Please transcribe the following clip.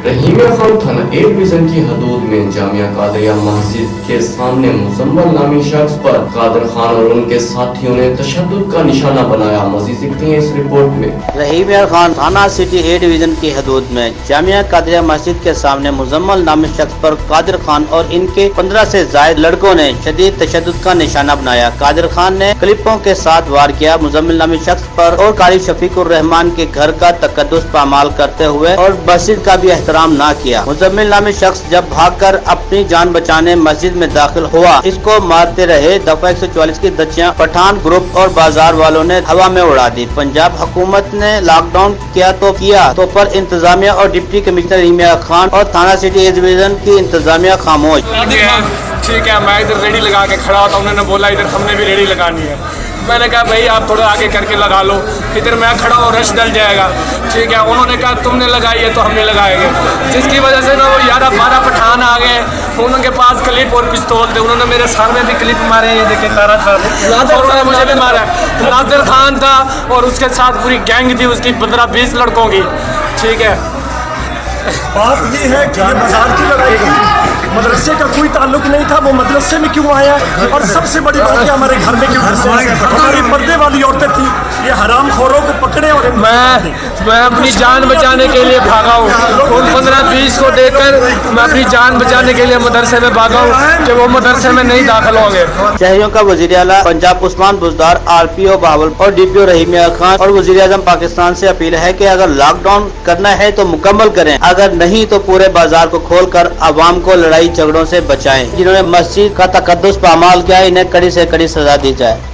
रहीमिया खान थाना A division की हदूद में जामिया कादरिया मस्जिद के सामने मुजम्मल नामी शख्स पर कादर खान और उनके साथियों ने तशद्दुद का निशाना बनाया। मजीद देखते हैं इस रिपोर्ट में। रहीमिया खान थाना सिटी ए डिवीजन की हदूद में जामिया कादरिया मस्जिद के सामने मुजम्मल नामी शख्स पर कादर खान और इनके 15 से ज्यादा लड़कों ने शदीद तशद्दुद का निशाना बनाया। कादर खान ने क्लिपों के साथ वार किया। मुजम्मिल नामी शख्स पर और कारी शफीकुर रहमान के घर का तकद्दुस पामाल करते हुए और मस्जिद का भी एहतराम ना किया। मुजम्मिल नामी शख्स जब भागकर अपनी जान बचाने मस्जिद में दाखिल हुआ, इसको मारते रहे। दफा 144 की दचियां पठान ग्रुप और बाजार वालों ने हवा में उड़ा दी। पंजाब हुकूमत ने लॉकडाउन किया तो पर इंतजामिया और डिप्टी कमिश्नर रहीमिया खान और थाना सिटी ए डिवीजन की इंतजामिया खामोश। ठीक है, मैं इधर रेडी लगा के खड़ा था, उन्होंने बोला इधर हमने भी रेडी लगानी है। मैंने कहा भाई आप थोड़ा आगे करके लगा लो, इधर मैं खड़ा हूँ रश डल जाएगा। ठीक है, उन्होंने कहा तुमने लगाई है तो हमने लगाएंगे, जिसकी वजह से ना वो 11-12 पठान आ गए। उनके पास क्लिप और पिस्तौल थे, उन्होंने मेरे सर में भी क्लिप मारे, ये देखे तारा था, और उन्होंने मुझे भी मारा। नादिर खान था और उसके साथ पूरी गैंग थी उसकी 15-20 लड़कों की। ठीक है, बात ये है कि ये बाजार की लड़ाई थी, मदरसे का कोई ताल्लुक नहीं था। वो मदरसे में क्यों आया, और सबसे बड़ी बात है हमारे घर में क्यों घुसे। हमारी पर्दे वाली औरतें थी, ये हराम खोरों को पकड़े और मैं अपनी जान बचाने के लिए भागा हूँ। उन 15-20 को देखकर मैं अपनी जान बचाने के लिए मदरसे में भागा हूँ कि वो मदरसे में नहीं दाखिल होंगे। शहरियों का वजीर आला पंजाब उस्मान बुजदार, RPO बहावल और DPO रहीमिया खान और वजीर आजम पाकिस्तान से अपील है कि अगर लॉकडाउन करना है तो मुकम्मल करें, अगर नहीं तो पूरे बाजार को खोलकर आवाम को लड़ाई झगड़ों से बचाएं। जिन्होंने मस्जिद का तकद्दुस पामाल किया, इन्हें कड़ी से कड़ी सजा दी जाए।